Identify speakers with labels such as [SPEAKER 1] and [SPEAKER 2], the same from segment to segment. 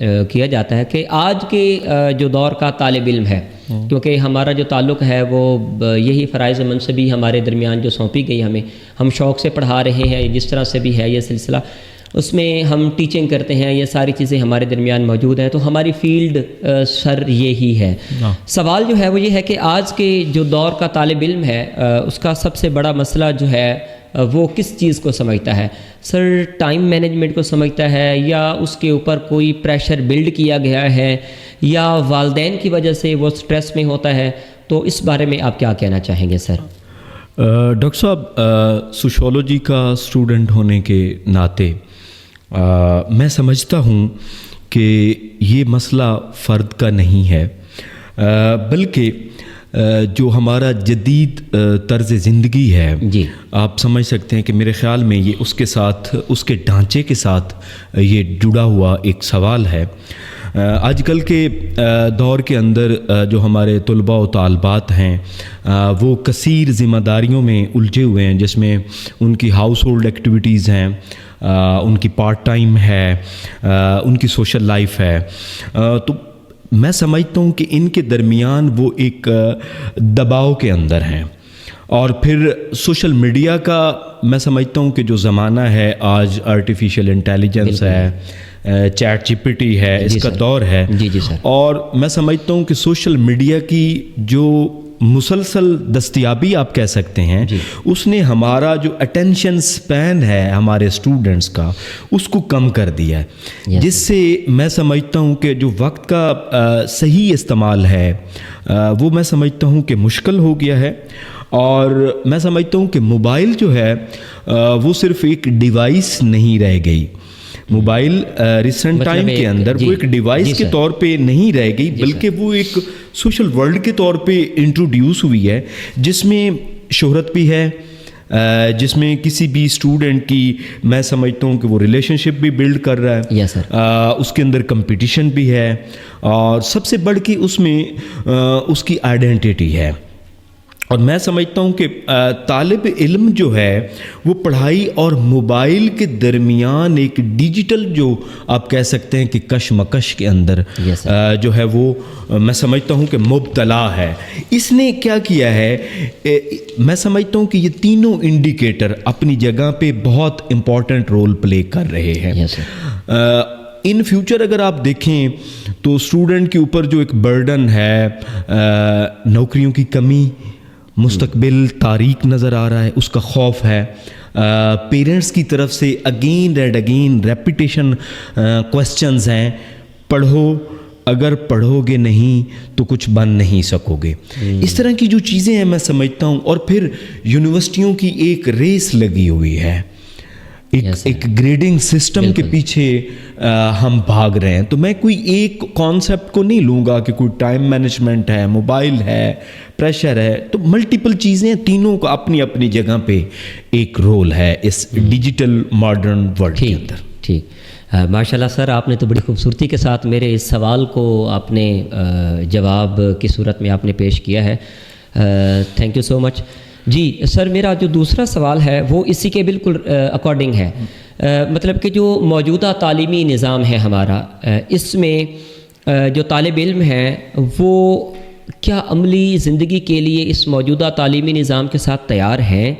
[SPEAKER 1] کیا جاتا ہے کہ آج کے جو دور کا طالب علم ہے، کیونکہ ہمارا جو تعلق ہے وہ یہی فرائض منصبی ہمارے درمیان جو سونپی گئی ہم شوق سے پڑھا رہے ہیں، جس طرح سے بھی ہے یہ سلسلہ، اس میں ہم ٹیچنگ کرتے ہیں، یہ ساری چیزیں ہمارے درمیان موجود ہیں، تو ہماری فیلڈ سر یہی ہے۔ سوال جو ہے وہ یہ ہے کہ آج کے جو دور کا طالب علم ہے اس کا سب سے بڑا مسئلہ جو ہے وہ کس چیز کو سمجھتا ہے؟ سر ٹائم مینجمنٹ کو سمجھتا ہے، یا اس کے اوپر کوئی پریشر بلڈ کیا گیا ہے، یا والدین کی وجہ سے وہ سٹریس میں ہوتا ہے؟ تو اس بارے میں آپ کیا کہنا چاہیں گے سر؟
[SPEAKER 2] ڈاکٹر صاحب، سوشولوجی کا اسٹوڈنٹ ہونے کے ناطے میں سمجھتا ہوں کہ یہ مسئلہ فرد کا نہیں ہے، بلکہ جو ہمارا جدید طرز زندگی ہے،
[SPEAKER 1] جی
[SPEAKER 2] آپ سمجھ سکتے ہیں کہ میرے خیال میں یہ اس کے ساتھ، اس کے ڈھانچے کے ساتھ یہ جڑا ہوا ایک سوال ہے۔ آج کل کے دور کے اندر جو ہمارے طلباء و طالبات ہیں وہ کثیر ذمہ داریوں میں الجھے ہوئے ہیں، جس میں ان کی ہاؤس ہولڈ ایکٹیویٹیز ہیں، ان کی پارٹ ٹائم ہے، ان کی سوشل لائف ہے، تو میں سمجھتا ہوں کہ ان کے درمیان وہ ایک دباؤ کے اندر ہیں۔ اور پھر سوشل میڈیا کا میں سمجھتا ہوں کہ جو زمانہ ہے آج، آرٹیفیشیل انٹیلیجنس ہے، چیٹ جی پی ٹی ہے، اس کا دور ہے،
[SPEAKER 1] جی سر،
[SPEAKER 2] اور میں سمجھتا ہوں کہ سوشل میڈیا کی جو مسلسل دستیابی آپ کہہ سکتے ہیں، اس نے ہمارا جو اٹینشن سپین ہے ہمارے اسٹوڈنٹس کا، اس کو کم کر دیا ہے، جس سے میں سمجھتا ہوں کہ جو وقت کا صحیح استعمال ہے وہ میں سمجھتا ہوں کہ مشکل ہو گیا ہے۔ اور میں سمجھتا ہوں کہ موبائل جو ہے وہ صرف ایک ڈیوائس نہیں رہ گئی، موبائل ریسنٹ ٹائم کے اندر وہ ایک ڈیوائس کے طور پہ نہیں رہ گئی، بلکہ وہ ایک سوشل ورلڈ کے طور پہ انٹروڈیوس ہوئی ہے، جس میں شہرت بھی ہے، جس میں کسی بھی اسٹوڈنٹ کی میں سمجھتا ہوں کہ وہ ریلیشن شپ بھی بلڈ کر رہا ہے، اس کے اندر کمپٹیشن بھی ہے، اور سب سے بڑھ کے اس میں اس کی آئیڈینٹی ہے۔ اور میں سمجھتا ہوں کہ طالب علم جو ہے وہ پڑھائی اور موبائل کے درمیان ایک ڈیجیٹل جو آپ کہہ سکتے ہیں کہ کشمکش کے اندر جو ہے وہ میں سمجھتا ہوں کہ مبتلا ہے۔ اس نے کیا کیا ہے، میں سمجھتا ہوں کہ یہ تینوں انڈیکیٹر اپنی جگہ پہ بہت امپورٹنٹ رول پلے کر رہے ہیں۔ ان فیوچر اگر آپ دیکھیں تو اسٹوڈنٹ کے اوپر جو ایک برڈن ہے، نوکریوں کی کمی، مستقبل تاریک نظر آ رہا ہے، اس کا خوف ہے، پیرنٹس کی طرف سے again and again repetition questions ہیں، پڑھو، اگر پڑھو گے نہیں تو کچھ بن نہیں سکو گے، اس طرح کی جو چیزیں ہیں میں سمجھتا ہوں۔ اور پھر یونیورسٹیوں کی ایک ریس لگی ہوئی ہے، ایک گریڈنگ سسٹم کے پیچھے ہم بھاگ رہے ہیں۔ تو میں کوئی ایک کانسیپٹ کو نہیں لوں گا کہ کوئی ٹائم مینجمنٹ ہے، موبائل ہے، پریشر ہے، تو ملٹیپل چیزیں، تینوں کا اپنی اپنی جگہ پہ ایک رول ہے اس ڈیجیٹل ماڈرن ورلڈ کے اندر۔
[SPEAKER 1] ٹھیک، ماشاءاللہ سر، آپ نے تو بڑی خوبصورتی کے ساتھ میرے اس سوال کو آپ نے جواب کی صورت میں آپ نے پیش کیا ہے، تھینک یو سو مچ۔ جی سر، میرا جو دوسرا سوال ہے وہ اسی کے بالکل اکارڈنگ ہے، مطلب کہ جو موجودہ تعلیمی نظام ہے ہمارا، اس میں جو طالب علم ہیں وہ کیا عملی زندگی کے لیے اس موجودہ تعلیمی نظام کے ساتھ تیار ہیں،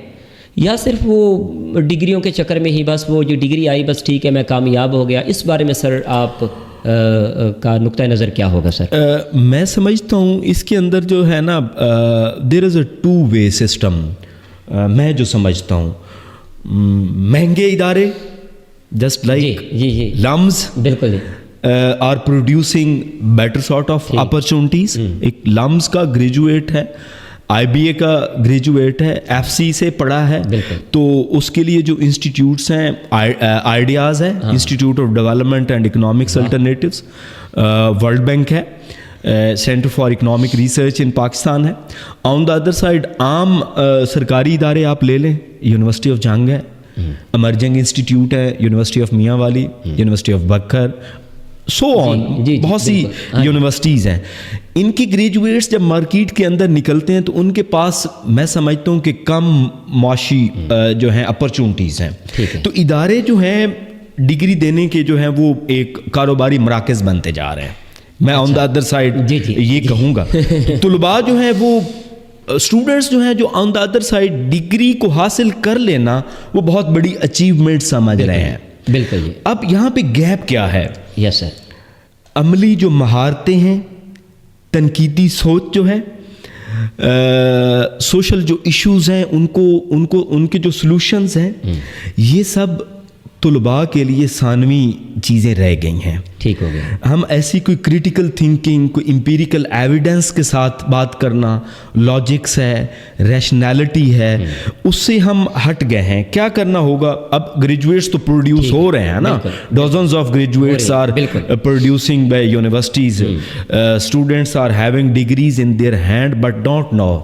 [SPEAKER 1] یا صرف وہ ڈگریوں کے چکر میں ہی بس وہ جو ڈگری آئی بس ٹھیک ہے میں کامیاب ہو گیا؟ اس بارے میں سر آپ کا نقطہ نظر کیا ہوگا سر؟
[SPEAKER 2] میں سمجھتا ہوں اس کے اندر جو ہے نا دیر از اے ٹو وے سسٹم، میں جو سمجھتا ہوں مہنگے ادارے جسٹ لائک لمز
[SPEAKER 1] بالکل
[SPEAKER 2] are producing better sort of opportunities. ایک لمز کا گریجویٹ ہے، آئی بی اے کا گریجویٹ ہے، ایف سی سے پڑھا ہے، تو اس کے لیے جو انسٹیٹیوٹس ہیں، آئیڈیاز ہے، Institute of Development and Economics Alternatives, World Bank ہے، Centre for Economic Research in Pakistan ہے۔ آن دا ادر سائڈ عام سرکاری ادارے آپ لے لیں، یونیورسٹی آف جنگ ہے، امرجنگ انسٹیٹیوٹ ہے، یونیورسٹی آف میاں والی، یونیورسٹی آف بکر، سو آن، بہت سی یونیورسٹیز ہیں۔ ان کی گریجویٹس جب مارکیٹ کے اندر نکلتے ہیں تو ان کے پاس میں سمجھتا ہوں کہ کم معاشی جو ہیں اپرچونٹیز ہیں، تو ادارے جو ہیں ڈگری دینے کے جو ہیں وہ ایک کاروباری مراکز بنتے جا رہے ہیں. میں آن دا ادر سائڈ یہ کہوں گا طلباء جو ہیں وہ اسٹوڈنٹس جو ہیں جو آن دا ادر سائڈ ڈگری کو حاصل کر لینا وہ بہت بڑی اچیومنٹ سمجھ رہے ہیں.
[SPEAKER 1] بالکل جی.
[SPEAKER 2] اب یہاں پہ گیپ کیا ہے؟
[SPEAKER 1] یس سر.
[SPEAKER 2] عملی جو مہارتیں ہیں، تنقیدی سوچ جو ہے، سوشل جو ایشوز ہیں ان کے جو سلوشنز ہیں، یہ سب طلباء کے لیے ثانوی چیزیں رہ گئی ہیں.
[SPEAKER 1] ٹھیک ہو گیا.
[SPEAKER 2] ہم ایسی کوئی کریٹیکل تھنکنگ، کوئی امپیریکل ایویڈنس کے ساتھ بات کرنا، لاجکس ہے، ریشنالٹی ہے، اس سے ہم ہٹ گئے ہیں. کیا کرنا ہوگا؟ اب گریجویٹس تو پروڈیوس ہو رہے ہیں نا، dozens of graduates are producing by universities. Students are having degrees in their hand but don't know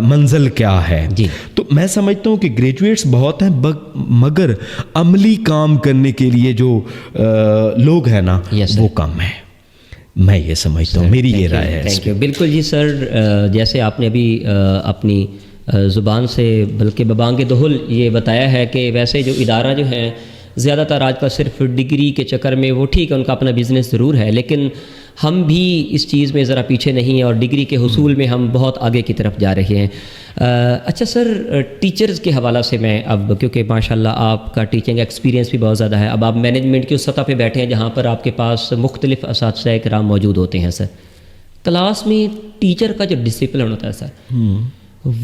[SPEAKER 2] منزل کیا ہے. تو میں سمجھتا ہوں کہ گریجویٹس بہت ہیں مگر عملی کام کرنے کے لیے جو لوگ ہیں نا وہ کم ہیں. میں یہ سمجھتا ہوں، میری یہ رائے ہے.
[SPEAKER 1] Thank you. بالکل جی سر، جیسے آپ نے ابھی اپنی زبان سے بلکہ ببانگ دہل یہ بتایا ہے کہ ویسے جو ادارہ جو ہیں زیادہ تر آج کل صرف ڈگری کے چکر میں، وہ ٹھیک ہے ان کا اپنا بزنس ضرور ہے، لیکن ہم بھی اس چیز میں ذرا پیچھے نہیں ہیں اور ڈگری کے حصول میں ہم بہت آگے کی طرف جا رہے ہیں. اچھا سر، ٹیچرز کے حوالہ سے میں اب، کیونکہ ماشاءاللہ آپ کا ٹیچنگ ایکسپیرینس بھی بہت زیادہ ہے، اب آپ مینجمنٹ کی اس سطح پہ بیٹھے ہیں جہاں پر آپ کے پاس مختلف اساتذہ کرام موجود ہوتے ہیں. سر کلاس میں ٹیچر کا جو ڈسپلن ہوتا ہے سر،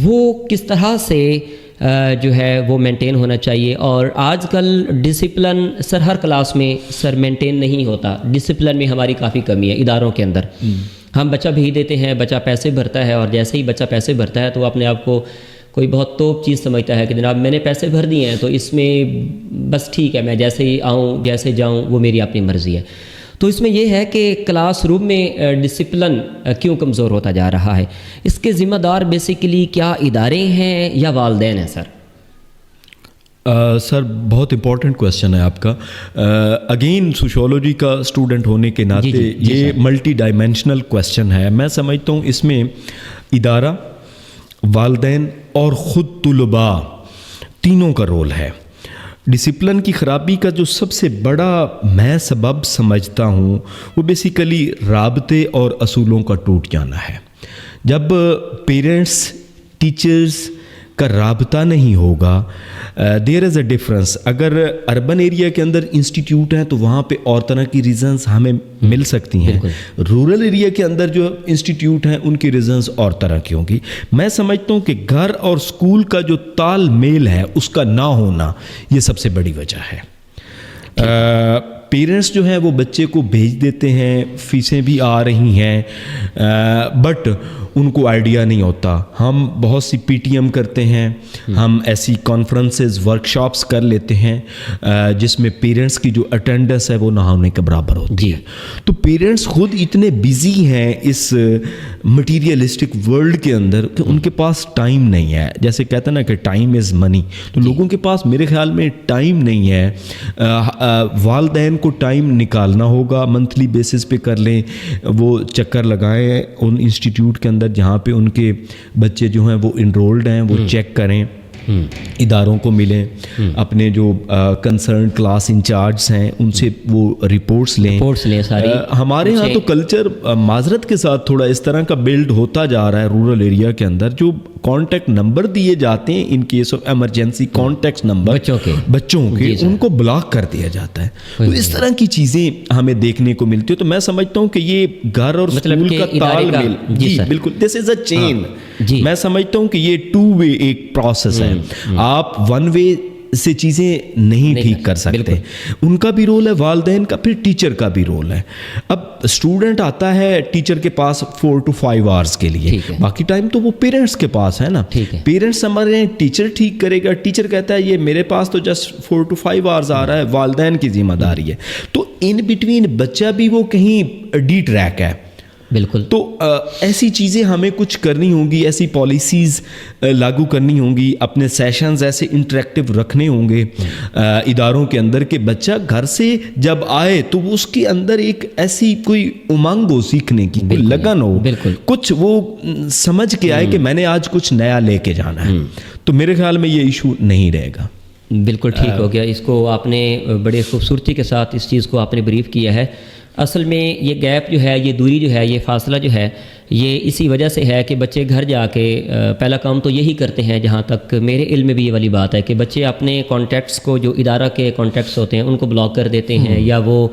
[SPEAKER 1] وہ کس طرح سے جو ہے وہ مینٹین ہونا چاہیے؟ اور آج کل ڈسپلن سر ہر کلاس میں سر مینٹین نہیں ہوتا، ڈسپلن میں ہماری کافی کمی ہے اداروں کے اندر. ہم بچہ بھیج دیتے ہیں، بچہ پیسے بھرتا ہے، اور جیسے ہی بچہ پیسے بھرتا ہے تو وہ اپنے آپ کو کوئی بہت توپ چیز سمجھتا ہے کہ جناب میں نے پیسے بھر دیے ہیں تو اس میں بس ٹھیک ہے، میں جیسے ہی آؤں جیسے جاؤں وہ میری اپنی مرضی ہے. تو اس میں یہ ہے کہ کلاس روم میں ڈسپلن کیوں کمزور ہوتا جا رہا ہے؟ اس کے ذمہ دار بیسیکلی کیا ادارے ہیں یا والدین ہیں سر؟
[SPEAKER 2] سر بہت امپورٹنٹ کویسچن ہے آپ کا. اگین سوشولوجی کا اسٹوڈنٹ ہونے کے ناطے یہ ملٹی ڈائمینشنل کویسچن ہے. میں سمجھتا ہوں اس میں ادارہ، والدین اور خود طلباء تینوں کا رول ہے. ڈسپلن کی خرابی کا جو سب سے بڑا میں سبب سمجھتا ہوں وہ بیسیکلی رابطے اور اصولوں کا ٹوٹ جانا ہے. جب پیرنٹس ٹیچرز کا رابطہ نہیں ہوگا، دیر از اے ڈفرنس. اگر اربن ایریا کے اندر انسٹیٹیوٹ ہیں تو وہاں پہ اور طرح کی ریزنز ہمیں مل سکتی ہیں. رورل ایریا کے اندر جو انسٹیٹیوٹ ہیں ان کی ریزنز اور طرح کی ہوں گی. میں سمجھتا ہوں کہ گھر اور اسکول کا جو تال میل ہے اس کا نہ ہونا یہ سب سے بڑی وجہ ہے. پیرنٹس جو ہیں وہ بچے کو بھیج دیتے ہیں، فیسیں بھی آ رہی ہیں، بٹ ان کو آئیڈیا نہیں ہوتا. ہم بہت سی پی ٹی ایم کرتے ہیں، ہم ایسی کانفرنسز ورکشاپس کر لیتے ہیں جس میں پیرنٹس کی جو اٹینڈنس ہے وہ نہ ہونے کے برابر ہوتی ہے. تو پیرنٹس خود اتنے بیزی ہیں اس مٹیریلسٹک ورلڈ کے اندر کہ ان کے پاس ٹائم نہیں ہے. جیسے کہتے ہیں نا کہ ٹائم از منی، تو لوگوں کے پاس میرے خیال میں ٹائم نہیں ہے. والدین کو ٹائم نکالنا ہوگا، منتھلی بیسس پہ کر لیں، وہ چکر لگائیں ان انسٹیٹیوٹ کے اندر جہاں پہ ان کے بچے جو ہیں وہ انرولڈ ہیں، وہ چیک کریں، اداروں کو ملیں، اپنے جو کنسرن کلاس انچارجز ہیں ان سے وہ رپورٹس لیں ساری. ہمارے ہاں تو کلچر معذرت کے ساتھ تھوڑا اس طرح کا بلڈ ہوتا جا رہا ہے رورل ایریا کے اندر. جو کانٹیکٹ نمبر دیے جاتے ہیں in case of emergency, contact number بچوں کے ان کو بلاک کر دیا جاتا ہے. تو اس طرح کی چیزیں ہمیں دیکھنے کو ملتی ہے. تو میں سمجھتا ہوں کہ یہ گھر اور اسکول کا تال میل، جی بالکل، دس از اے چین. میں سمجھتا ہوں کہ یہ ٹو وے ایک پروسیس ہے. آپ ون وے سے چیزیں نہیں ٹھیک کر سکتے. ان کا بھی رول ہے، والدین کا، پھر ٹیچر کا بھی رول ہے. اب اسٹوڈنٹ آتا ہے ٹیچر کے پاس 4 to 5 hours کے لیے، باقی ٹائم تو وہ پیرنٹس کے پاس ہے نا. پیرنٹس سمجھ رہے ہیں ٹیچر ٹھیک کرے گا، ٹیچر کہتا ہے یہ میرے پاس تو جسٹ 4 to 5 hours آ رہا ہے، والدین کی ذمہ داری ہے. تو ان بٹوین بچہ بھی وہ کہیں ڈی ٹریک ہے.
[SPEAKER 1] بالکل.
[SPEAKER 2] تو ایسی چیزیں ہمیں کچھ کرنی ہوں گی، ایسی پالیسیز لاگو کرنی ہوں گی، اپنے سیشنز ایسے انٹریکٹیو رکھنے ہوں گے اداروں کے اندر کہ بچہ گھر سے جب آئے تو اس کے اندر ایک ایسی کوئی امنگ ہو سیکھنے کی، کوئی لگن ہو، کچھ وہ سمجھ کے آئے کہ میں نے آج کچھ نیا لے کے جانا ہے. تو میرے خیال میں یہ ایشو نہیں رہے گا.
[SPEAKER 1] بالکل ٹھیک ہو گیا. اس کو آپ نے بڑے خوبصورتی کے ساتھ اس چیز کو آپ نے بریف کیا ہے. اصل میں یہ گیپ جو ہے، یہ دوری جو ہے، یہ فاصلہ جو ہے، یہ اسی وجہ سے ہے کہ بچے گھر جا کے پہلا کام تو یہی کرتے ہیں، جہاں تک میرے علم میں بھی یہ والی بات ہے کہ بچے اپنے کانٹیکٹس کو، جو ادارہ کے کانٹیکٹس ہوتے ہیں، ان کو بلاک کر دیتے ہیں، یا وہ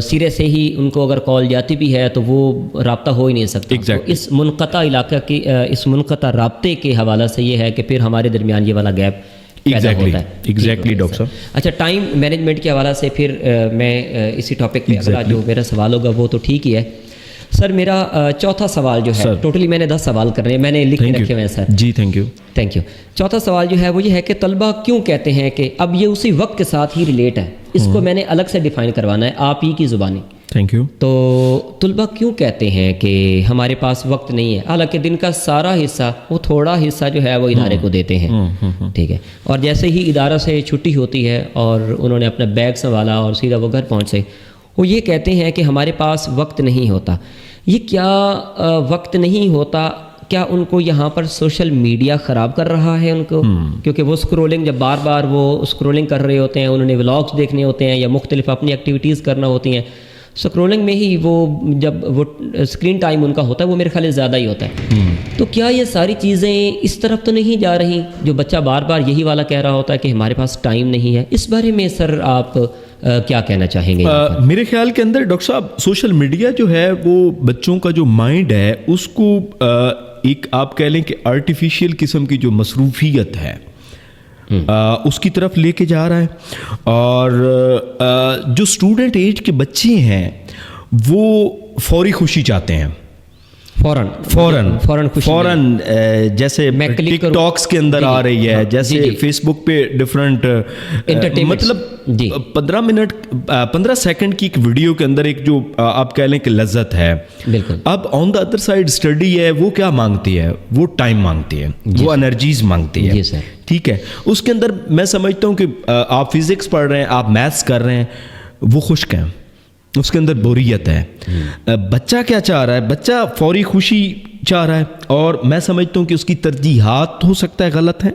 [SPEAKER 1] سرے سے ہی ان کو اگر کال جاتی بھی ہے تو وہ رابطہ ہو ہی نہیں سکتا. تو اس منقطع علاقہ کی، اس منقطع رابطے کے حوالے سے یہ ہے کہ پھر ہمارے درمیان یہ والا گیپ پیدا ہوتا ہے.
[SPEAKER 2] ایگزیکٹلی ڈاکٹر صاحب.
[SPEAKER 1] اچھا، ٹائم مینجمنٹ کے حوالے سے پھر میں اسی ٹاپک پہ اگلا جو میرا سوال ہوگا وہ تو ٹھیک ہی ہے سر. میرا چوتھا سوال جو ہے، ٹوٹلی میں نے 10 سوال کرنے ہیں، میں نے لکھ کے رکھے ہوئے ہیں سر.
[SPEAKER 2] جی تھینک یو.
[SPEAKER 1] چوتھا سوال جو ہے وہ یہ ہے کہ طلبہ کیوں کہتے ہیں کہ اب یہ اسی وقت کے ساتھ ہی ریلیٹ ہے، اس کو میں نے الگ سے ڈیفائن کروانا ہے آپ ہی کی زبانی.
[SPEAKER 2] Thank you.
[SPEAKER 1] تو طلبہ کیوں کہتے ہیں کہ ہمارے پاس وقت نہیں ہے، حالانکہ دن کا سارا حصہ، وہ تھوڑا حصہ جو ہے وہ ادارے کو دیتے ہیں. ٹھیک ہے. اور جیسے ہی ادارہ سے چھٹی ہوتی ہے اور انہوں نے اپنا بیگ سنبھالا اور سیدھا وہ گھر پہنچے، وہ یہ کہتے ہیں کہ ہمارے پاس وقت نہیں ہوتا. یہ کیا وقت نہیں ہوتا، کیا ان کو یہاں پر سوشل میڈیا خراب کر رہا ہے ان کو؟ کیونکہ وہ اسکرولنگ، جب بار بار وہ اسکرولنگ کر رہے ہوتے ہیں، انہوں نے ولاگس دیکھنے ہوتے ہیں یا مختلف اپنی ایکٹیویٹیز کرنا ہوتی ہیں، اسکرولنگ میں ہی وہ جب وہ اسکرین ٹائم ان کا ہوتا ہے وہ میرے خیال زیادہ ہی ہوتا ہے. تو کیا یہ ساری چیزیں اس طرف تو نہیں جا رہی جو بچہ بار بار یہی والا کہہ رہا ہوتا ہے کہ ہمارے پاس ٹائم نہیں ہے؟ اس بارے میں سر آپ کیا کہنا چاہیں گے؟
[SPEAKER 2] میرے خیال کے اندر ڈاکٹر صاحب سوشل میڈیا جو ہے وہ بچوں کا جو مائنڈ ہے اس کو ایک آپ کہہ لیں کہ آرٹیفیشیل قسم کی جو مصروفیت ہے اس کی طرف لے کے جا رہا ہے. اور جو اسٹوڈنٹ ایج کے بچے ہیں وہ فوری خوشی چاہتے ہیں، فوراً جیسے ٹک ٹاکس کے اندر آ رہی ہے، جیسے فیس بک پہ ڈفرنٹ، مطلب 15 سیکنڈ کی ایک ویڈیو کے اندر ایک جو آپ کہہ لیں کہ لذت ہے.
[SPEAKER 1] بالکل.
[SPEAKER 2] اب آن دا ادر سائڈ اسٹڈی ہے، وہ کیا مانگتی ہے؟ وہ ٹائم مانگتی ہے، وہ انرجیز مانگتی ہے. ٹھیک ہے. اس کے اندر میں سمجھتا ہوں کہ آپ فزکس پڑھ رہے ہیں، آپ میتھس کر رہے ہیں، وہ خشک ہیں، اس کے اندر بوریت ہے. بچہ کیا چاہ رہا ہے؟ بچہ فوری خوشی چاہ رہا ہے، اور میں سمجھتا ہوں کہ اس کی ترجیحات ہو سکتا ہے غلط ہیں.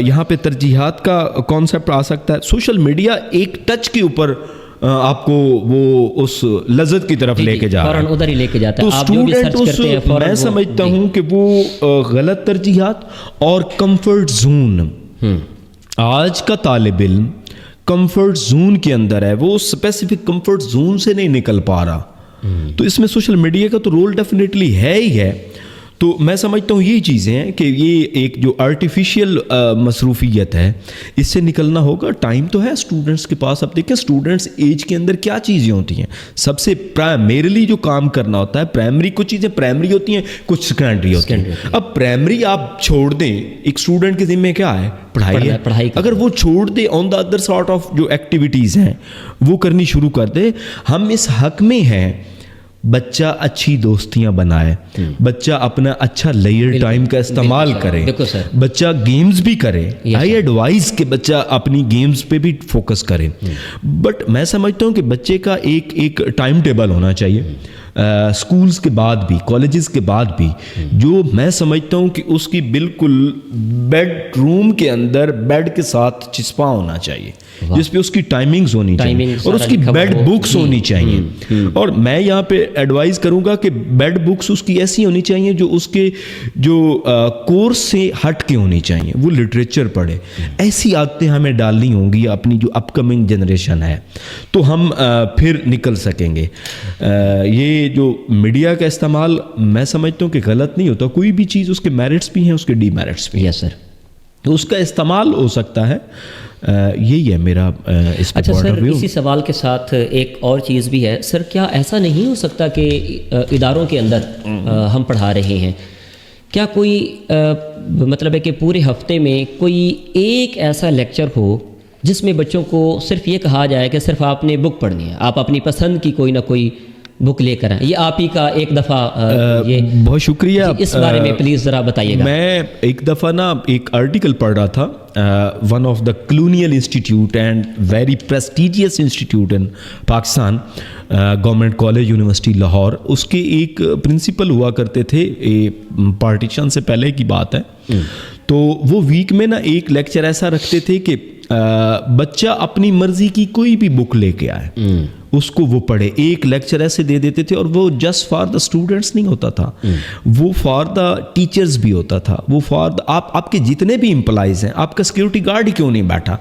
[SPEAKER 2] یہاں پہ ترجیحات کا کانسیپٹ آ سکتا ہے. سوشل میڈیا ایک ٹچ کے اوپر آپ کو وہ اس لذت کی طرف لے کے جا رہا ہے،
[SPEAKER 1] ادھر ہی لے کے جاتا ہے.
[SPEAKER 2] تو اسٹوڈنٹ میں سمجھتا ہوں کہ وہ غلط ترجیحات اور کمفرٹ زون، آج کا طالب علم کمفرٹ زون کے اندر ہے، وہ اسپیسیفک کمفرٹ زون سے نہیں نکل پا رہا. تو اس میں سوشل میڈیا کا تو رول ڈیفینیٹلی ہے ہی ہے. تو میں سمجھتا ہوں یہی چیزیں ہیں کہ یہ ایک جو آرٹیفیشیل مصروفیت ہے اس سے نکلنا ہوگا. ٹائم تو ہے اسٹوڈنٹس کے پاس. اب دیکھیں اسٹوڈنٹس ایج کے اندر کیا چیزیں ہوتی ہیں، سب سے پرائمریلی جو کام کرنا ہوتا ہے، پرائمری کچھ چیزیں پرائمری ہوتی ہیں، کچھ سیکنڈری ہوتی ہیں. اب پرائمری آپ چھوڑ دیں، ایک اسٹوڈنٹ کے ذمہ کیا ہے؟ پڑھائی. اگر وہ چھوڑ دے، آن دا ادر سارٹ آف جو ایکٹیویٹیز ہیں وہ کرنی شروع کر دے. ہم اس حق میں ہیں بچہ اچھی دوستیاں بنائے، بچہ اپنا اچھا لیئر ٹائم کا استعمال کرے، بچہ گیمز بھی کرے. آئی ایڈوائز کہ بچہ اپنی گیمز پہ بھی فوکس کرے. بٹ میں سمجھتا ہوں کہ بچے کا ایک ٹائم ٹیبل ہونا چاہیے، اسکولز کے بعد بھی، کالجز کے بعد بھی، جو میں سمجھتا ہوں کہ اس کی بالکل بیڈ روم کے اندر بیڈ کے ساتھ چسپاں ہونا چاہیے، جس پہ اس کی ٹائمنگز ہونی چاہیے اور اس کی بیڈ بکس ہونی چاہیے. اور میں یہاں پہ ایڈوائز کروں گا کہ بیڈ بکس اس کی ایسی ہونی چاہیے جو اس کے جو کورس سے ہٹ کے ہونی چاہیے، وہ لٹریچر پڑھے. ایسی عادتیں ہمیں ڈالنی ہوں گی اپنی جو اپ کمنگ جنریشن ہے، تو ہم پھر نکل سکیں گے. یہ جو میڈیا کا استعمال میں سمجھتا ہوں کہ غلط نہیں ہوتا. کوئی بھی چیز اس کے میرٹس بھی ہیں، اس کے ڈی میرٹس بھی ہیں.
[SPEAKER 1] یس سر.
[SPEAKER 2] تو اس کا استعمال ہو سکتا ہے. یہی ہے میرا اس پہ پوائنٹ آف ویو.
[SPEAKER 1] اسی سوال کے ساتھ ایک اور چیز بھی ہے سر، کیا ایسا نہیں ہو سکتا کہ اداروں کے اندر ہم پڑھا رہے ہیں، کیا کوئی مطلب ہے کہ پورے ہفتے میں کوئی ایک ایسا لیکچر ہو جس میں بچوں کو صرف یہ کہا جائے کہ صرف آپ نے بک پڑھنی ہے، آپ اپنی پسند کی کوئی نہ کوئی بک لے کر آئیں؟ یہ آپ ہی کا ایک دفعہ یہ
[SPEAKER 2] بہت شکریہ.
[SPEAKER 1] اس بارے میں پلیز ذرا بتائیے گا.
[SPEAKER 2] میں ایک دفعہ نا ایک آرٹیکل پڑھ رہا تھا، one of the colonial institute and very prestigious institute in Pakistan, Government College University Lahore. اس کے ایک پرنسپل ہوا کرتے تھے، پارٹیشن سے پہلے کی بات ہے. تو وہ ویک میں نا ایک لیکچر ایسا رکھتے تھے کہ بچہ اپنی مرضی کی کوئی بھی بک لے کے آئے اس کو وہ پڑھے. ایک لیکچر ایسے دے دیتے تھے اور وہ جسٹ فار دا اسٹوڈنٹس نہیں ہوتا تھا, وہ فار دا ٹیچرز بھی ہوتا تھا, وہ فار آپ کے جتنے بھی امپلائیز ہیں, آپ کا سیکیورٹی گارڈ کیوں نہیں بیٹھا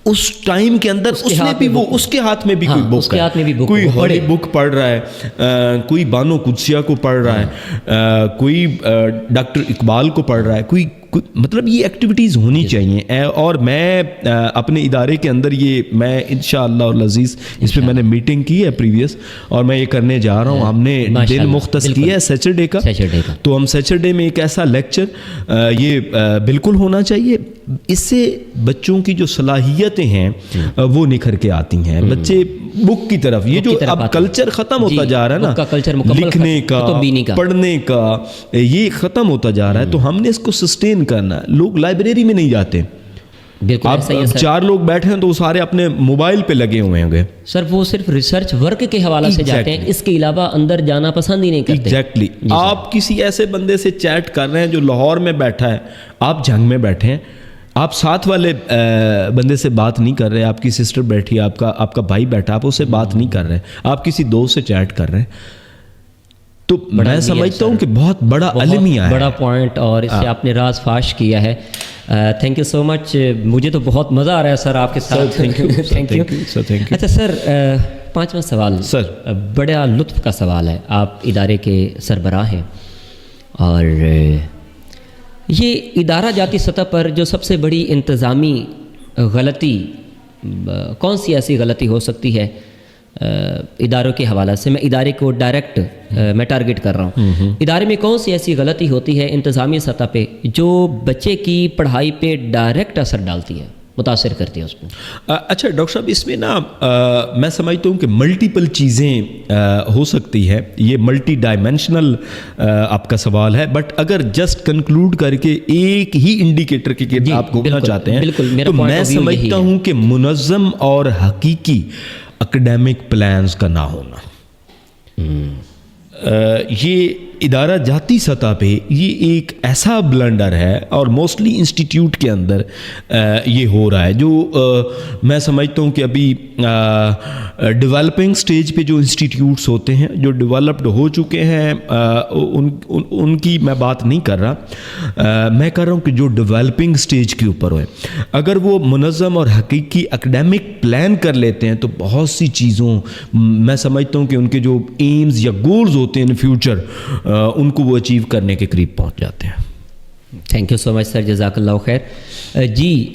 [SPEAKER 2] اس ٹائم کے اندر, اس نے بھی وہ اس کے ہاتھ میں بھی کوئی بک ہے, کوئی ہولی بک پڑھ رہا ہے, کوئی بانو قدسیہ کو پڑھ رہا ہے, کوئی ڈاکٹر اقبال کو پڑھ رہا ہے, کوئی مطلب یہ ایکٹیویٹیز ہونی چاہیے. اور میں اپنے ادارے کے اندر یہ میں انشاءاللہ العزیز اس پہ میں نے میٹنگ کی ہے پریویس, اور میں یہ کرنے جا رہا ہوں. ہم نے دن مختص کیا ہے سیچرڈے کا, تو ہم سیچرڈے میں ایک ایسا لیکچر یہ بالکل ہونا چاہیے. اس سے بچوں کی جو صلاحیتیں ہیں وہ نکھر کے آتی ہیں. بچے بک کی طرف, یہ جو اب کلچر ختم ہوتا جا رہا ہے نا, لکھنے کا پڑھنے کا, یہ ختم ہوتا جا رہا ہے. تو ہم نے اس کو سسٹین کرنا ہے. لوگ لائبریری میں نہیں جاتے, اب 4 لوگ بیٹھے ہیں تو وہ سارے اپنے موبائل پہ لگے ہوئے ہیں گے
[SPEAKER 1] سر, وہ صرف ریسرچ ورک کے حوالے سے جاتے ہیں, اس کے علاوہ اندر جانا پسند ہی نہیں کرتے.
[SPEAKER 2] ایگزیکٹلی. آپ کسی ایسے بندے سے چیٹ کر رہے ہیں جو لاہور میں بیٹھا ہے, آپ جنگ میں بیٹھے ہیں, آپ ساتھ والے بندے سے بات نہیں کر رہے, آپ کی سسٹر بیٹھی ہے, آپ کا بھائی بیٹھا, آپ اس سے بات نہیں کر رہے, آپ کسی دوست سے چیٹ کر رہے ہیں. تو میں سمجھتا ہوں کہ بہت بڑا المیہ ہے,
[SPEAKER 1] بڑا پوائنٹ, اور اس سے آپ نے راز فاش کیا ہے. تھینک یو سو مچ, مجھے تو بہت مزہ آ رہا ہے سر آپ کے ساتھ. Thank you. اچھا سر, 5واں سوال
[SPEAKER 2] سر,
[SPEAKER 1] بڑا لطف کا سوال ہے. آپ ادارے کے سربراہ ہیں, اور یہ ادارہ جاتی سطح پر جو سب سے بڑی انتظامی غلطی کون سی ایسی غلطی ہو سکتی ہے اداروں کے حوالے سے؟ میں ادارے کو ڈائریکٹ میں ٹارگٹ کر رہا ہوں. ادارے میں کون سی ایسی غلطی ہوتی ہے انتظامی سطح پہ جو بچے کی پڑھائی پہ ڈائریکٹ اثر ڈالتی ہے, متاثر کرتی ہے اس کو؟
[SPEAKER 2] اچھا ڈاکٹر صاحب, اس میں نا میں سمجھتا ہوں کہ ملٹیپل چیزیں ہو سکتی ہے. یہ ملٹی ڈائمینشنل آپ کا سوال ہے, بٹ اگر جسٹ کنکلوڈ کر کے ایک ہی انڈیکیٹر کے آپ گھومنا چاہتے ہیں تو میں سمجھتا ہوں کہ منظم اور حقیقی اکیڈیمک پلانز کا نہ ہونا. یہ ادارہ جاتی سطح پہ یہ ایک ایسا بلنڈر ہے, اور موسٹلی انسٹیٹیوٹ کے اندر یہ ہو رہا ہے, جو میں سمجھتا ہوں کہ ابھی ڈیولپنگ سٹیج پہ جو انسٹیٹیوٹس ہوتے ہیں, جو ڈیولپڈ ہو چکے ہیں, ان کی میں بات نہیں کر رہا, میں کر رہا ہوں کہ جو ڈیولپنگ سٹیج کے اوپر ہوئے, اگر وہ منظم اور حقیقی اکیڈیمک پلان کر لیتے ہیں تو بہت سی چیزوں میں سمجھتا ہوں کہ ان کے جو ایمز یا گولز ہوتے ہیں ان فیوچر ان کو وہ اچیو کرنے کے قریب پہنچ جاتے ہیں.
[SPEAKER 1] تھینک یو سو مچ سر, جزاک اللہ خیر. جی,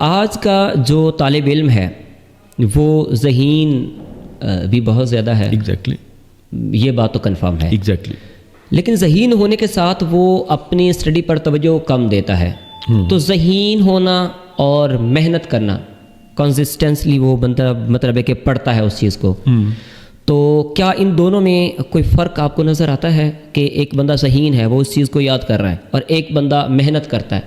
[SPEAKER 1] آج کا جو طالب علم ہے وہ ذہین بھی بہت زیادہ ہے.
[SPEAKER 2] ایگزیکٹلی,
[SPEAKER 1] یہ بات تو کنفرم ہے.
[SPEAKER 2] ایگزیکٹلی.
[SPEAKER 1] لیکن ذہین ہونے کے ساتھ وہ اپنی اسٹڈی پر توجہ کم دیتا ہے. تو ذہین ہونا اور محنت کرنا کنسسٹنسلی وہ بندہ مطلب ہے کہ پڑھتا ہے اس چیز کو, تو کیا ان دونوں میں کوئی فرق آپ کو نظر آتا ہے کہ ایک بندہ ذہین ہے وہ اس چیز کو یاد کر رہا ہے, اور ایک بندہ محنت کرتا ہے,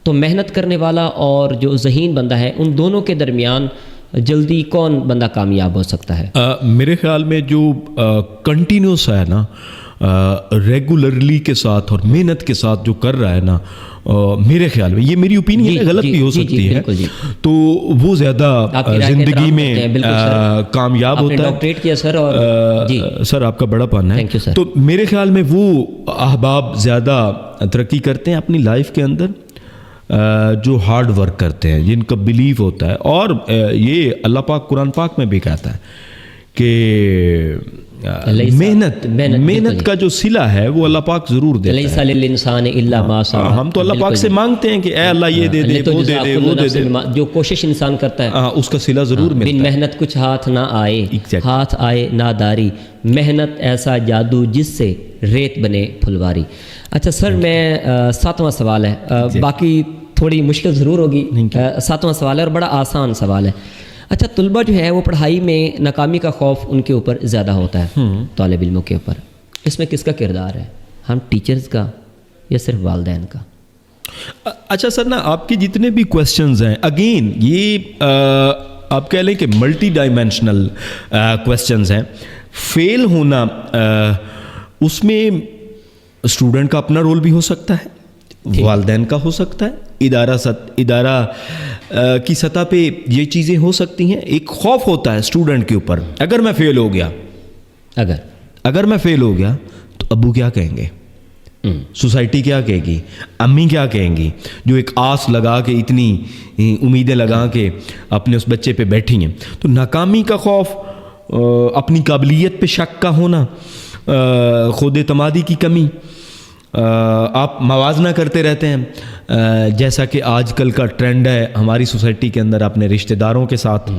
[SPEAKER 1] تو محنت کرنے والا اور جو ذہین بندہ ہے ان دونوں کے درمیان جلدی کون بندہ کامیاب ہو سکتا ہے؟
[SPEAKER 2] میرے خیال میں جو کنٹینیوس ہے نا, ریگولرلی کے ساتھ اور محنت کے ساتھ جو کر رہا ہے نا, میرے خیال میں, یہ میری اوپینین ہے, غلط بھی ہو سکتی ہے, تو وہ زیادہ زندگی میں کامیاب ہوتا ہے.
[SPEAKER 1] ڈاکٹریٹ کیا سر, اور
[SPEAKER 2] سر آپ کا بڑا پن ہے, تو میرے خیال میں وہ احباب زیادہ ترقی کرتے ہیں اپنی لائف کے اندر جو ہارڈ ورک کرتے ہیں, جن کا بلیف ہوتا ہے. اور یہ اللہ پاک قرآن پاک میں بھی کہتا ہے کہ محنت کا جو صلہ ہے وہ اللہ پاک ضرور دیتا ہے.
[SPEAKER 1] لیس للانسان الا ما سعى.
[SPEAKER 2] ہم تو اللہ پاک سے مانگتے ہیں کہ اے اللہ یہ دے دے, وہ دے دے, وہ دے دے.
[SPEAKER 1] جو کوشش انسان کرتا ہے
[SPEAKER 2] اس کا صلہ ضرور ملتا ہے.
[SPEAKER 1] بن محنت کچھ ہاتھ نہ آئے, ہاتھ آئے ناداری, محنت ایسا جادو جس سے ریت بنے پھلواری. اچھا سر, میں 7واں سوال ہے, باقی تھوڑی مشکل ضرور ہوگی. 7واں سوال ہے اور بڑا آسان سوال ہے. اچھا, طلبہ جو ہے وہ پڑھائی میں ناکامی کا خوف ان کے اوپر زیادہ ہوتا ہے, طالب علموں کے اوپر. اس میں کس کا کردار ہے, ہم ٹیچرز کا یا صرف والدین کا؟
[SPEAKER 2] اچھا سر نا, آپ کے جتنے بھی کویسچنز ہیں, اگین یہ آپ کہہ لیں کہ ملٹی ڈائمینشنل کویسچنز ہیں. فیل ہونا اس میں اسٹوڈنٹ کا اپنا رول بھی ہو سکتا ہے, والدین کا ہو سکتا ہے، ادارہ کی سطح پہ یہ چیزیں ہو سکتی ہیں. ایک خوف ہوتا ہے اسٹوڈنٹ کے اوپر، اگر میں فیل ہو گیا، اگر میں فیل ہو گیا تو ابو کیا کہیں گے، سوسائٹی کیا کہے گی، امی کیا کہیں گی، جو ایک آس لگا کے اتنی امیدیں لگا کے اپنے اس بچے پہ بیٹھی ہیں. تو ناکامی کا خوف، اپنی قابلیت پہ شک کا ہونا، خود اعتمادی کی کمی، آپ موازنہ کرتے رہتے ہیں. جیسا کہ آج کل کا ٹرینڈ ہے ہماری سوسائٹی کے اندر، اپنے رشتہ داروں کے ساتھ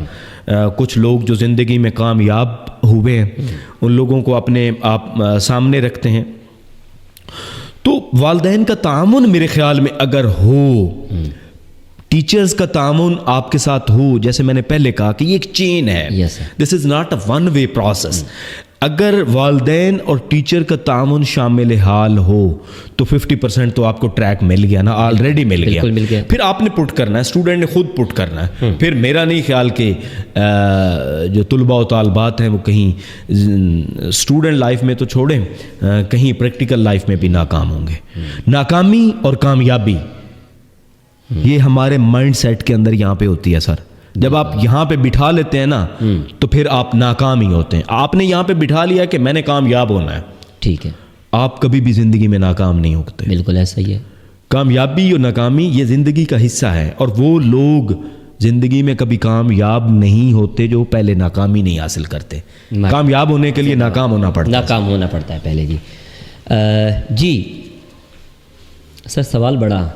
[SPEAKER 2] کچھ لوگ جو زندگی میں کامیاب ہوئے ہیں ان لوگوں کو اپنے آپ سامنے رکھتے ہیں. تو والدین کا تعاون میرے خیال میں اگر ہو، ٹیچرز کا تعاون آپ کے ساتھ ہو، جیسے میں نے پہلے کہا کہ یہ ایک چین ہے، this is not a one way process. اگر والدین اور ٹیچر کا تعاون شامل حال ہو تو 50% تو آپ کو ٹریک مل گیا نا، آلریڈی مل گیا. پھر آپ نے پٹ کرنا ہے، اسٹوڈنٹ نے خود پٹ کرنا ہے. پھر میرا نہیں خیال کہ جو طلباء و طالبات ہیں وہ کہیں اسٹوڈنٹ لائف میں تو چھوڑیں، کہیں پریکٹیکل لائف میں بھی ناکام ہوں گے. ناکامی اور کامیابی یہ ہمارے مائنڈ سیٹ کے اندر یہاں پہ ہوتی ہے سر. جب آپ یہاں پہ بٹھا لیتے ہیں نا تو پھر آپ ناکام ہی ہوتے ہیں. آپ نے یہاں پہ بٹھا لیا کہ میں نے کامیاب ہونا ہے،
[SPEAKER 1] ٹھیک ہے،
[SPEAKER 2] آپ کبھی بھی زندگی میں ناکام نہیں ہوتے.
[SPEAKER 1] بالکل ایسا ہی ہے.
[SPEAKER 2] کامیابی اور ناکامی یہ زندگی کا حصہ ہے، اور وہ لوگ زندگی میں کبھی کامیاب نہیں ہوتے جو پہلے ناکامی نہیں حاصل کرتے. کامیاب ہونے کے لیے ناکام ہونا
[SPEAKER 1] پڑتا ہے پہلے. جی سر، سوال بڑا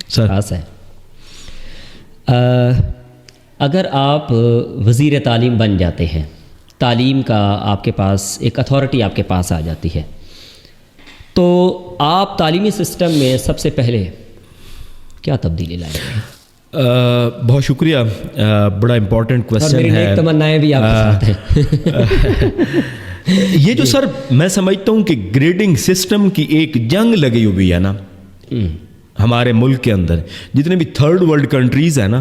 [SPEAKER 1] خاص ہے. اگر آپ وزیر تعلیم بن جاتے ہیں، تعلیم کا آپ کے پاس ایک اتھارٹی آپ کے پاس آ جاتی ہے، تو آپ تعلیمی سسٹم میں سب سے پہلے کیا تبدیلی لائیں گے؟
[SPEAKER 2] بہت شکریہ، بڑا امپورٹنٹ کویسچن ہے.
[SPEAKER 1] تمنائیں بھی آپ کے ساتھ ہیں.
[SPEAKER 2] یہ جو سر میں سمجھتا ہوں کہ گریڈنگ سسٹم کی ایک جنگ لگی ہوئی ہے نا ہمارے ملک کے اندر، جتنے بھی تھرڈ ورلڈ کنٹریز ہیں نا،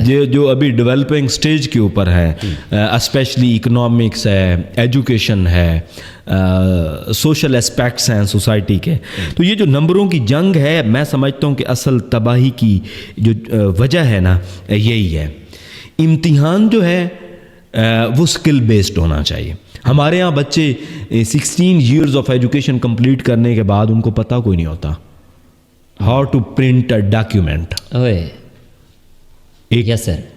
[SPEAKER 2] جو ابھی ڈیولپنگ سٹیج کے اوپر ہے، اسپیشلی اکنامکس ہے، ایجوکیشن ہے، سوشل اسپیکٹس ہیں سوسائٹی کے، تو یہ جو نمبروں کی جنگ ہے، میں سمجھتا ہوں کہ اصل تباہی کی جو وجہ ہے نا یہی ہے. امتحان جو ہے وہ اسکل بیسڈ ہونا چاہیے. ہمارے ہاں بچے 16 ایئرز آف ایجوکیشن کمپلیٹ کرنے کے بعد ان کو پتہ کوئی نہیں ہوتا how to print a document. ایک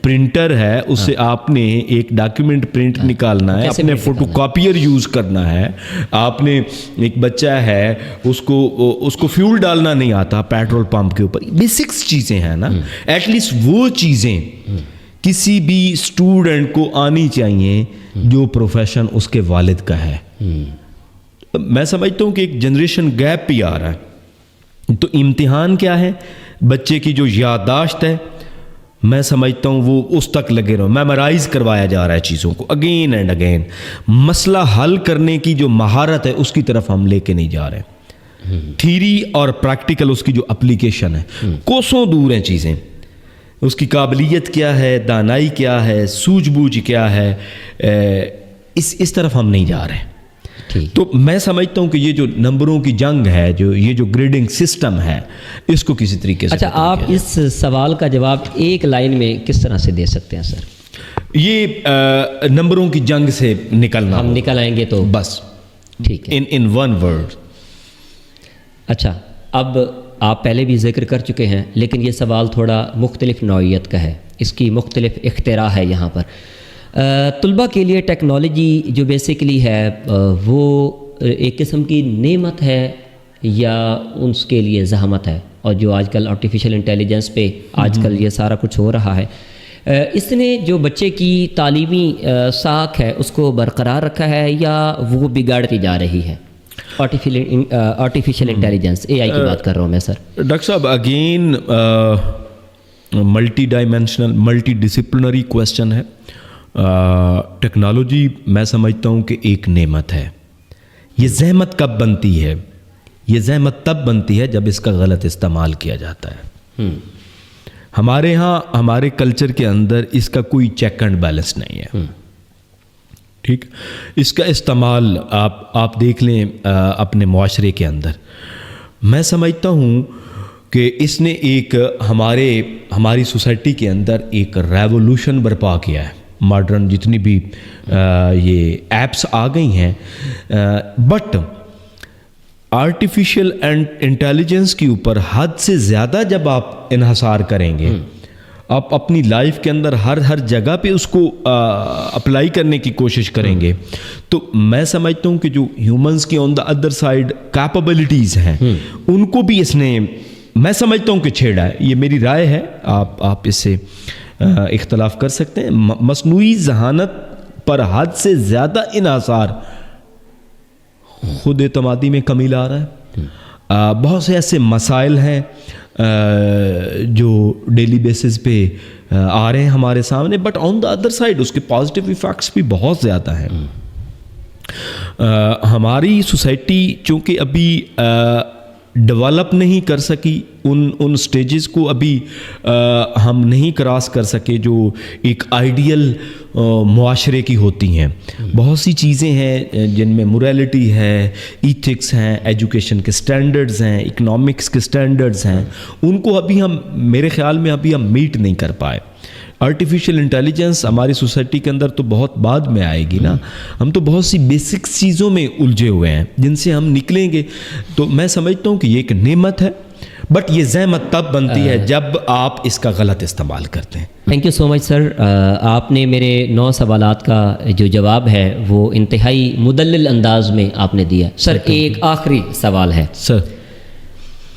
[SPEAKER 2] پرنٹر ہے، اس سے آپ نے ایک ڈاکیومنٹ پرنٹ نکالنا ہے، اپنے فوٹو کاپیئر یوز کرنا ہے. آپ نے ایک بچہ ہے، اس کو فیول ڈالنا نہیں آتا پیٹرول پمپ کے اوپر. بیسکس چیزیں ہیں نا، ایٹ لیسٹ وہ چیزیں کسی بھی اسٹوڈنٹ کو آنی چاہیے جو پروفیشن اس کے والد کا ہے. میں سمجھتا ہوں کہ ایک جنریشن گیپ بھی آ رہا ہے. تو امتحان کیا ہے؟ بچے کی جو یادداشت ہے، میں سمجھتا ہوں وہ اس تک لگے رہو، میمورائز کروایا جا رہا ہے چیزوں کو اگین اینڈ اگین. مسئلہ حل کرنے کی جو مہارت ہے اس کی طرف ہم لے کے نہیں جا رہے. تھیری اور پریکٹیکل اس کی جو اپلیکیشن ہے، کوسوں دور ہیں چیزیں. اس کی قابلیت کیا ہے، دانائی کیا ہے، سوجھ بوجھ کیا ہے، اس طرف ہم نہیں جا رہے. تو میں سمجھتا ہوں کہ یہ جو نمبروں کی جنگ ہے، یہ جو گریڈنگ سسٹم ہے، اس کو کسی طریقے سے.
[SPEAKER 1] اچھا، آپ اس سوال کا جواب ایک لائن میں کس طرح سے دے سکتے ہیں سر؟
[SPEAKER 2] یہ نمبروں کی جنگ سے نکلنا،
[SPEAKER 1] ہم نکل آئیں گے تو
[SPEAKER 2] بس،
[SPEAKER 1] ٹھیک ہے،
[SPEAKER 2] ان ون ورڈ.
[SPEAKER 1] اچھا، اب آپ پہلے بھی ذکر کر چکے ہیں، لیکن یہ سوال تھوڑا مختلف نوعیت کا ہے، اس کی مختلف اختراع ہے یہاں پر. طلباء کے لیے ٹیکنالوجی جو بیسیکلی ہے وہ ایک قسم کی نعمت ہے یا اس کے لیے زحمت ہے؟ اور جو آج کل آرٹیفیشل انٹیلیجنس پہ آج کل یہ سارا کچھ ہو رہا ہے، اس نے جو بچے کی تعلیمی ساکھ ہے اس کو برقرار رکھا ہے یا وہ بگاڑتی جا رہی ہے؟ آرٹیفیشل انٹیلیجنس، اے آئی کی بات کر رہا ہوں میں سر.
[SPEAKER 2] ڈاکٹر صاحب again multi dimensional, multi disciplinary question ہے. ٹیکنالوجی میں سمجھتا ہوں کہ ایک نعمت ہے. یہ زحمت کب بنتی ہے؟ یہ زحمت تب بنتی ہے جب اس کا غلط استعمال کیا جاتا ہے. ہمارے ہاں ہمارے کلچر کے اندر اس کا کوئی چیک اینڈ بیلنس نہیں ہے. ٹھیک، اس کا استعمال آپ دیکھ لیں اپنے معاشرے کے اندر. میں سمجھتا ہوں کہ اس نے ایک ہماری سوسائٹی کے اندر ایک ریولوشن برپا کیا ہے. ماڈرن جتنی بھی یہ ایپس آ گئی ہیں، بٹ آرٹیفیشل انٹیلیجنس کے اوپر حد سے زیادہ جب آپ انحصار کریں گے، آپ اپنی لائف کے اندر ہر جگہ پہ اس کو اپلائی کرنے کی کوشش کریں گے، تو میں سمجھتا ہوں کہ جو ہیومنز کی آن دا ادر سائڈ کیپبلٹیز ہیں ان کو بھی اس نے، میں سمجھتا ہوں کہ چھیڑا ہے. یہ میری رائے ہے، آپ اس سے اختلاف کر سکتے ہیں. مصنوعی ذہانت پر حد سے زیادہ انحصار خود اعتمادی میں کمی لا رہا ہے. بہت سے ایسے مسائل ہیں جو ڈیلی بیسس پہ آ رہے ہیں ہمارے سامنے، but on the other side اس کے پازیٹیو ایفیکٹس بھی بہت زیادہ ہیں. ہماری سوسائٹی چونکہ ابھی ڈیولپ نہیں کر سکی، ان سٹیجز کو ابھی ہم نہیں کراس کر سکے جو ایک آئیڈیل معاشرے کی ہوتی ہیں. بہت سی چیزیں ہیں جن میں موریلٹی ہے، ایتھکس ہیں، ایجوکیشن کے سٹینڈرڈز ہیں، اکنامکس کے سٹینڈرڈز ہیں، ان کو ابھی ہم، میرے خیال میں ابھی ہم میٹ نہیں کر پائے. آرٹیفیشل انٹیلیجنس ہماری سوسائٹی کے اندر تو بہت بعد میں آئے گی نا. ہم تو بہت سی بیسک چیزوں میں الجھے ہوئے ہیں جن سے ہم نکلیں گے. تو میں سمجھتا ہوں کہ یہ ایک نعمت ہے، بٹ یہ زحمت تب بنتی ہے جب آپ اس کا غلط استعمال کرتے ہیں.
[SPEAKER 1] تھینک یو سو مچ سر. آپ نے میرے 9 سوالات کا جو جواب ہے وہ انتہائی مدلل انداز میں آپ نے دیا. سر ایک آخری سوال ہے
[SPEAKER 2] سر.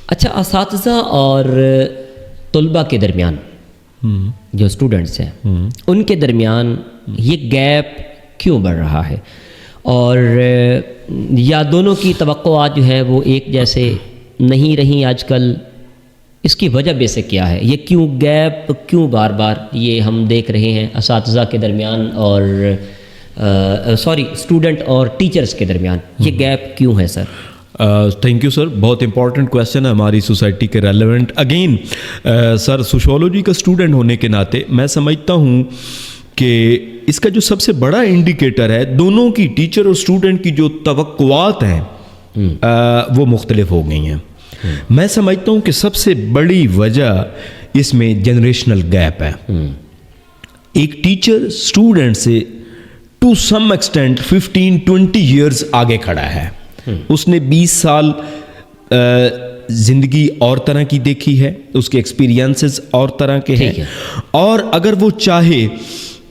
[SPEAKER 1] اچھا، اساتذہ اور طلباء کے درمیان جو اسٹوڈنٹس ہیں ان کے درمیان یہ گیپ کیوں بڑھ رہا ہے، اور یا دونوں کی توقعات جو ہیں وہ ایک جیسے نہیں رہیں آج کل؟ اس کی وجہ بیسک کیا ہے؟ یہ کیوں گیپ کیوں بار بار یہ ہم دیکھ رہے ہیں اساتذہ کے درمیان اور اسٹوڈنٹ اور ٹیچرز کے درمیان، یہ گیپ کیوں ہے سر؟
[SPEAKER 2] Thank you sir. بہت امپورٹنٹ کویشچن ہے، ہماری سوسائٹی کے ریلیونٹ. اگین سر، سوشولوجی کا اسٹوڈنٹ ہونے کے ناطے میں سمجھتا ہوں کہ اس کا جو سب سے بڑا انڈیکیٹر ہے، دونوں کی، ٹیچر اور اسٹوڈنٹ کی جو توقعات ہیں وہ مختلف ہو گئی ہیں. میں سمجھتا ہوں کہ سب سے بڑی وجہ اس میں جنریشنل گیپ ہے. ایک ٹیچر اسٹوڈنٹ سے ٹو سم ایکسٹینٹ 15-20 ایئرز آگے کھڑا ہے. اس نے 20 سال زندگی اور طرح کی دیکھی ہے، اس کے ایکسپیرینسز اور طرح کے ہیں، اور اگر وہ چاہے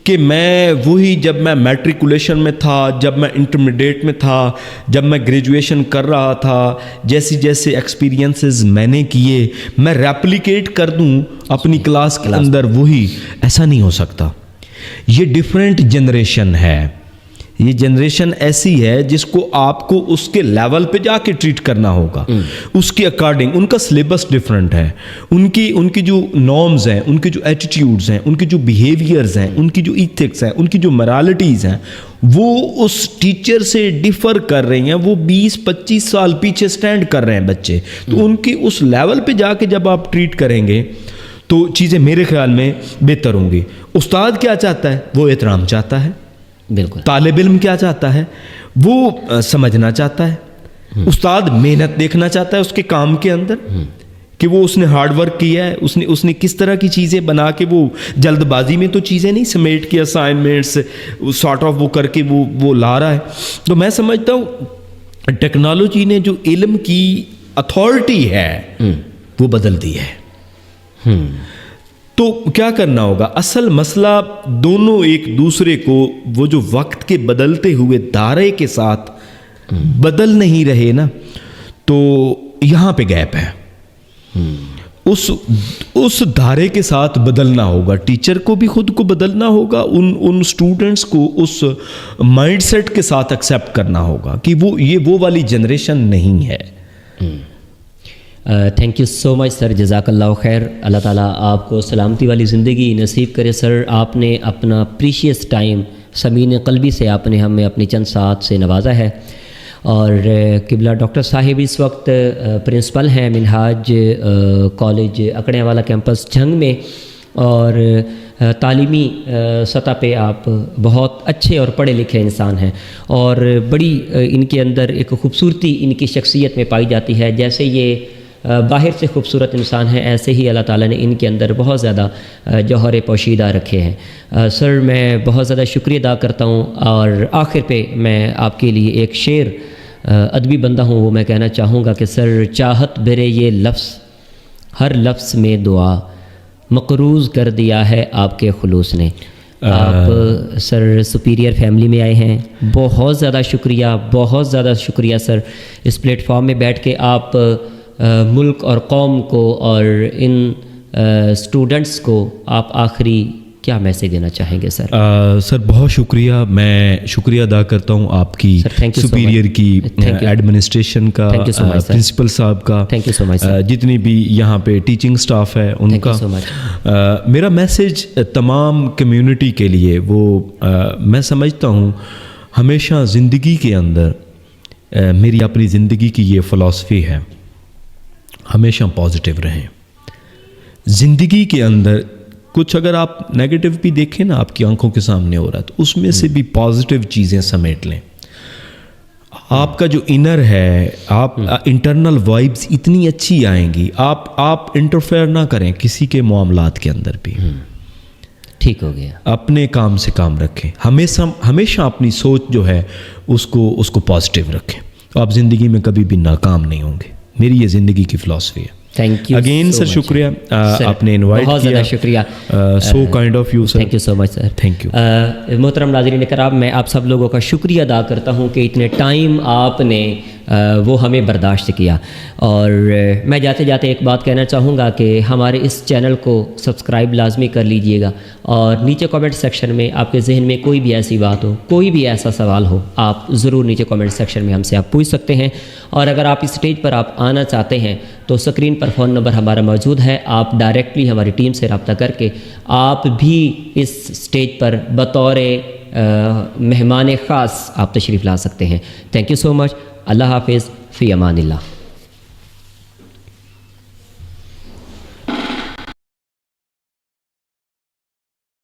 [SPEAKER 2] کہ میں وہی جب میں میٹریکولیشن میں تھا، جب میں انٹرمیڈیٹ میں تھا، جب میں گریجویشن کر رہا تھا، جیسے ایکسپیرینسز میں نے کیے میں ریپلیکیٹ کر دوں اپنی کلاس کے اندر، وہی ایسا نہیں ہو سکتا. یہ ڈیفرنٹ جنریشن ہے. یہ جنریشن ایسی ہے جس کو آپ کو اس کے لیول پہ جا کے ٹریٹ کرنا ہوگا، اس کے اکارڈنگ. ان کا سلیبس ڈفرینٹ ہے، ان کی جو نارمز ہیں، ان کے جو ایٹیٹیوڈز ہیں، ان کے جو بیہیویئرز ہیں، ان کی جو ایتھکس ہیں، ان کی جو moralities ہیں، وہ اس ٹیچر سے ڈفر کر رہی ہیں. وہ 20-25 سال پیچھے سٹینڈ کر رہے ہیں بچے. تو ان کی اس لیول پہ جا کے جب آپ ٹریٹ کریں گے تو چیزیں میرے خیال میں بہتر ہوں گی. استاد کیا چاہتا ہے؟ وہ احترام چاہتا ہے.
[SPEAKER 1] بالکل.
[SPEAKER 2] طالب علم کیا چاہتا ہے؟ وہ سمجھنا چاہتا ہے. استاد محنت دیکھنا چاہتا ہے اس کے کام کے اندر، کہ وہ اس نے ہارڈ ورک کیا ہے، اس نے کس طرح کی چیزیں بنا کے، وہ جلد بازی میں تو چیزیں نہیں سمیٹ کے اسائنمنٹس سارٹ آف وہ کر کے وہ لا رہا ہے. تو میں سمجھتا ہوں ٹیکنالوجی نے جو علم کی اتھارٹی ہے وہ بدل دی ہے. تو کیا کرنا ہوگا؟ اصل مسئلہ دونوں ایک دوسرے کو وہ جو وقت کے بدلتے ہوئے دائرے کے ساتھ بدل نہیں رہے نا، تو یہاں پہ گیپ ہے. اس دھارے کے ساتھ بدلنا ہوگا. ٹیچر کو بھی خود کو بدلنا ہوگا، ان سٹوڈنٹس کو اس مائنڈ سیٹ کے ساتھ ایکسیپٹ کرنا ہوگا کہ وہ والی جنریشن نہیں ہے.
[SPEAKER 1] تھینک یو سو مچ سر، جزاک اللہ خیر. اللہ تعالیٰ آپ کو سلامتی والی زندگی نصیب کرے. سر آپ نے اپنا پریشیس ٹائم سمین قلبی سے آپ نے ہمیں اپنی چند ساعت سے نوازا ہے. اور قبلہ ڈاکٹر صاحب اس وقت پرنسپل ہیں منہاج کالج اکڑیاں والا کیمپس جھنگ میں، اور تعلیمی سطح پہ آپ بہت اچھے اور پڑھے لکھے انسان ہیں، اور بڑی ان کے اندر ایک خوبصورتی ان کی شخصیت میں پائی جاتی ہے. جیسے یہ باہر سے خوبصورت انسان ہیں، ایسے ہی اللہ تعالیٰ نے ان کے اندر بہت زیادہ جوہر پوشیدہ رکھے ہیں۔ سر میں بہت زیادہ شکریہ ادا کرتا ہوں، اور آخر پہ میں آپ کے لیے ایک شعر، ادبی بندہ ہوں وہ میں کہنا چاہوں گا کہ سر چاہت بھرے یہ لفظ، ہر لفظ میں دعا، مقروض کر دیا ہے آپ کے خلوص نے۔ آپ سر سپیریئر فیملی میں آئے ہیں، بہت زیادہ شکریہ، بہت زیادہ شکریہ سر۔ اس پلیٹ فارم میں بیٹھ کے آپ ملک اور قوم کو اور ان اسٹوڈنٹس کو آپ آخری کیا میسیج دینا چاہیں گے سر؟
[SPEAKER 2] سر بہت شکریہ، میں شکریہ ادا کرتا ہوں آپ کی
[SPEAKER 1] Sir, thank you so
[SPEAKER 2] superior
[SPEAKER 1] much.
[SPEAKER 2] کی،
[SPEAKER 1] Thank you.
[SPEAKER 2] ایڈمنسٹریشن کا،
[SPEAKER 1] Thank you so much, sir.
[SPEAKER 2] Principal صاحب کا،
[SPEAKER 1] Thank you so much, sir.
[SPEAKER 2] جتنی بھی یہاں پہ ٹیچنگ سٹاف ہے ان
[SPEAKER 1] Thank
[SPEAKER 2] کا۔
[SPEAKER 1] you so much.
[SPEAKER 2] میرا میسیج تمام کمیونٹی کے لیے، وہ میں سمجھتا ہوں ہمیشہ زندگی کے اندر، میری اپنی زندگی کی یہ فلسفی ہے، ہمیشہ پازیٹیو رہیں۔ زندگی کے اندر کچھ اگر آپ نیگیٹو بھی دیکھیں نا، آپ کی آنکھوں کے سامنے ہو رہا ہے، تو اس میں سے بھی پازیٹیو چیزیں سمیٹ لیں۔ آپ کا جو انر ہے، آپ انٹرنل وائبز اتنی اچھی آئیں گی، آپ انٹرفیئر نہ کریں کسی کے معاملات کے اندر بھی،
[SPEAKER 1] ٹھیک ہو گیا۔
[SPEAKER 2] اپنے کام سے کام رکھیں، ہمیشہ اپنی سوچ جو ہے اس کو پازیٹیو رکھیں، آپ زندگی میں کبھی بھی ناکام نہیں ہوں گے۔ میری یہ زندگی کی فلسفی ہے۔
[SPEAKER 1] تھینک یو
[SPEAKER 2] اگین سر، شکریہ آپ نے انوائٹ کیا،
[SPEAKER 1] بہت زیادہ شکریہ،
[SPEAKER 2] so kind of you sir,
[SPEAKER 1] thank you so much sir,
[SPEAKER 2] thank you.
[SPEAKER 1] محترم ناظرین کرام، میں آپ سب لوگوں کا شکریہ ادا کرتا ہوں کہ اتنے ٹائم آپ نے وہ ہمیں برداشت کیا، اور میں جاتے جاتے ایک بات کہنا چاہوں گا کہ ہمارے اس چینل کو سبسکرائب لازمی کر لیجئے گا، اور نیچے کامنٹ سیکشن میں آپ کے ذہن میں کوئی بھی ایسی بات ہو، کوئی بھی ایسا سوال ہو، آپ ضرور نیچے کامنٹ سیکشن میں ہم سے آپ پوچھ سکتے ہیں، اور اگر آپ اس اسٹیج پر آپ آنا چاہتے ہیں تو اسکرین پر فون نمبر ہمارا موجود ہے، آپ ڈائریکٹلی ہماری ٹیم سے رابطہ کر کے آپ بھی اس اسٹیج پر بطور مہمان خاص آپ تشریف لا سکتے ہیں۔ تھینک یو سو مچ، اللہ حافظ، فی امان اللہ۔